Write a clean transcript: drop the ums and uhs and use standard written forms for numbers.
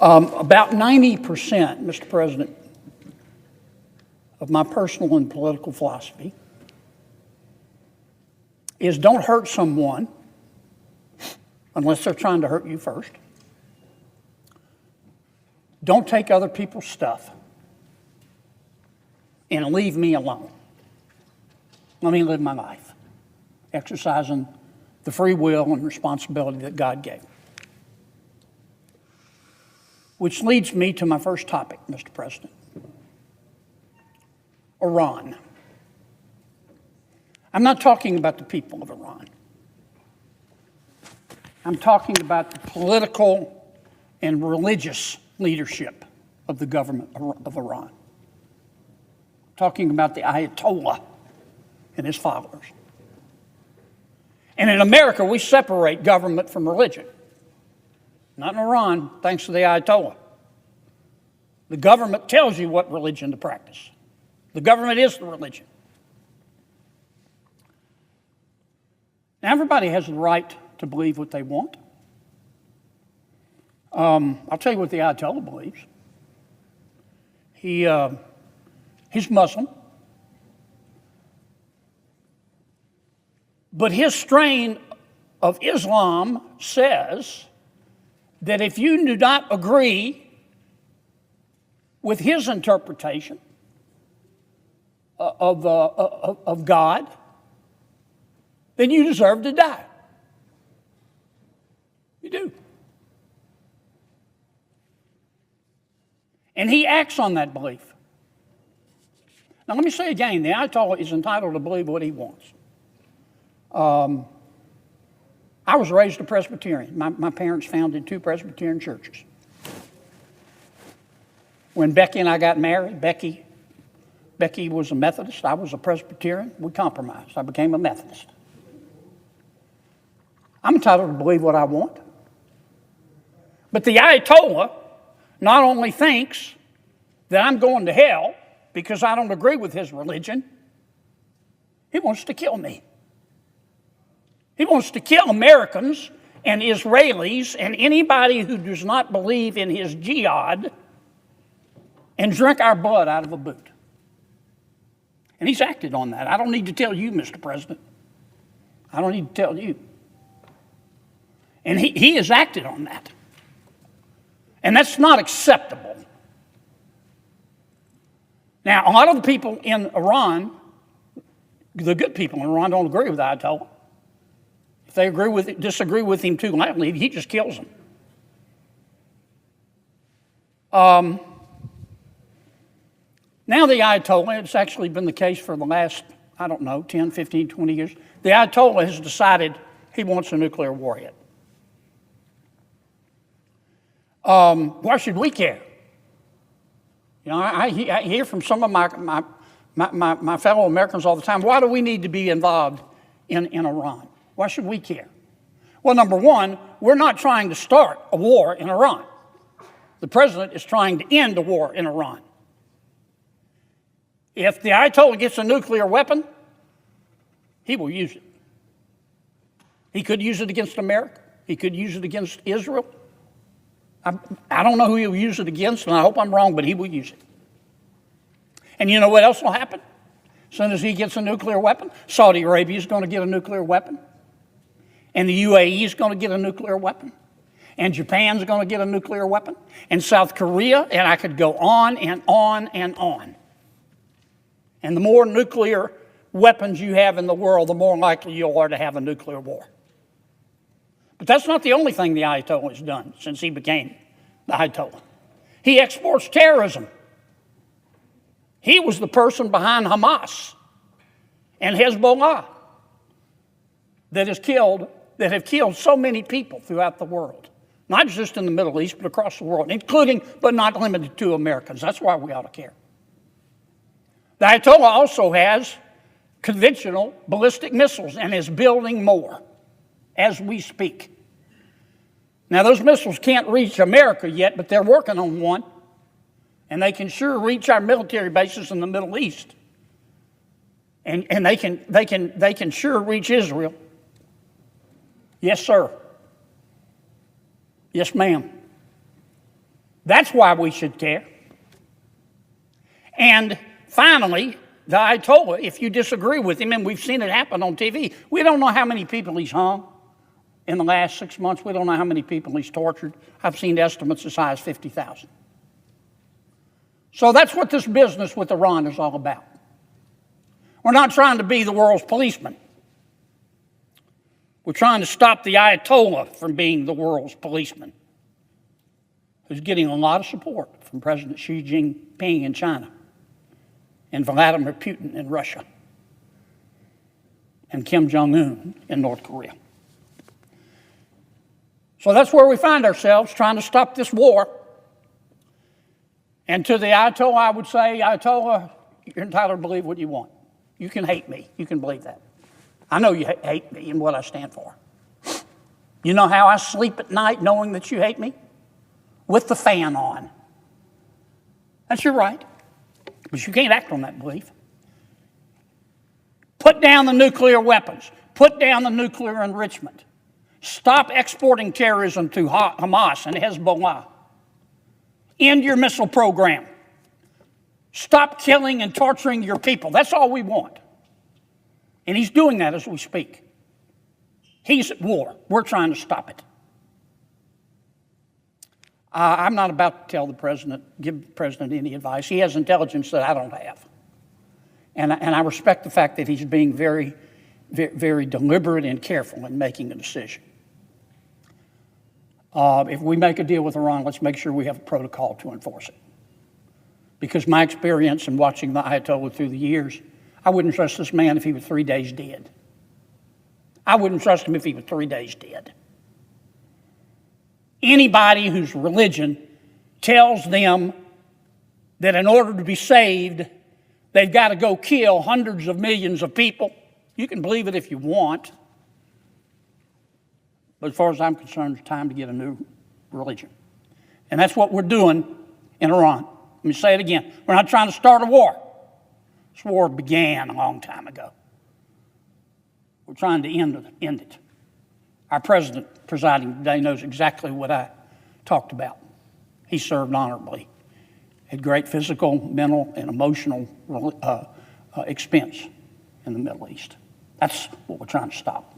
About 90%, Mr. President, of my personal and political philosophy is don't hurt someone unless they're trying to hurt you first. Don't take other people's stuff and leave me alone. Let me live my life, exercising the free will and responsibility that God gave. Which leads me to my first topic, Mr. President. Iran. I'm not talking about the people of Iran. I'm talking about the political and religious leadership of the government of Iran. I'm talking about the Ayatollah and his followers. And in America, we separate government from religion. Not in Iran, thanks to the Ayatollah. The government tells you what religion to practice. The government is the religion. Now, everybody has the right to believe what they want. I'll tell you what the Ayatollah believes. He's Muslim. But his strain of Islam says that if you do not agree with his interpretation of God, then you deserve to die. You do. And he acts on that belief. Now, let me say again, the Ayatollah is entitled to believe what he wants. I was raised a Presbyterian. My parents founded 2 Presbyterian churches. When Becky and I got married, Becky was a Methodist. I was a Presbyterian. We compromised. I became a Methodist. I'm entitled to believe what I want. But the Ayatollah not only thinks that I'm going to hell because I don't agree with his religion, he wants to kill me. He wants to kill Americans and Israelis and anybody who does not believe in his jihad and drink our blood out of a boot. And he's acted on that. I don't need to tell you, Mr. President. I don't need to tell you. And he has acted on that. And that's not acceptable. Now, a lot of the people in Iran, the good people in Iran, don't agree with Ayatollah. If they disagree with him too loudly, he just kills them. Now the Ayatollah, it's actually been the case for the last, 10, 15, 20 years. The Ayatollah has decided he wants a nuclear warhead. Why should we care? You know, I hear from some of my fellow Americans all the time, why do we need to be involved in Iran? Why should we care? Well, number one, we're not trying to start a war in Iran. The president is trying to end a war in Iran. If the Ayatollah gets a nuclear weapon, he will use it. He could use it against America. He could use it against Israel. I don't know who he'll use it against, and I hope I'm wrong, but he will use it. And you know what else will happen? As soon as he gets a nuclear weapon, Saudi Arabia is going to get a nuclear weapon. And the UAE is going to get a nuclear weapon. And Japan's going to get a nuclear weapon. And South Korea, and I could go on and on and on. And the more nuclear weapons you have in the world, the more likely you are to have a nuclear war. But that's not the only thing the Ayatollah has done since he became the Ayatollah. He exports terrorism. He was the person behind Hamas and Hezbollah that have killed so many people throughout the world. Not just in the Middle East, but across the world, including, but not limited to, Americans. That's why we ought to care. The Ayatollah also has conventional ballistic missiles and is building more as we speak. Now, those missiles can't reach America yet, but they're working on one, and they can sure reach our military bases in the Middle East, and they can sure reach Israel. Yes, sir. Yes, ma'am. That's why we should care. And finally, the Ayatollah, if you disagree with him, and we've seen it happen on TV, we don't know how many people he's hung in the last 6 months. We don't know how many people he's tortured. I've seen estimates as high as 50,000. So that's what this business with Iran is all about. We're not trying to be the world's policeman. We're trying to stop the Ayatollah from being the world's policeman, who's getting a lot of support from President Xi Jinping in China, and Vladimir Putin in Russia, and Kim Jong-un in North Korea. So that's where we find ourselves, trying to stop this war. And to the Ayatollah, I would say, Ayatollah, you're entitled to believe what you want. You can hate me. You can believe that. I know you hate me and what I stand for. You know how I sleep at night knowing that you hate me? With the fan on. That's your right. But you can't act on that belief. Put down the nuclear weapons. Put down the nuclear enrichment. Stop exporting terrorism to Hamas and Hezbollah. End your missile program. Stop killing and torturing your people. That's all we want. And he's doing that as we speak. He's at war. We're trying to stop it. I'm not about to tell the president, give the president any advice. He has intelligence that I don't have. And I respect the fact that he's being very, very, very deliberate and careful in making a decision. If we make a deal with Iran, let's make sure we have a protocol to enforce it. Because my experience in watching the Ayatollah through the years, I wouldn't trust this man if he was 3 days dead. I wouldn't trust him if he was 3 days dead. Anybody whose religion tells them that in order to be saved, they've got to go kill hundreds of millions of people, you can believe it if you want. But as far as I'm concerned, it's time to get a new religion. And that's what we're doing in Iran. Let me say it again. We're not trying to start a war. This war began a long time ago. We're trying to end it. Our president presiding today knows exactly what I talked about. He served honorably, had great physical, mental, and emotional expense in the Middle East. That's what we're trying to stop.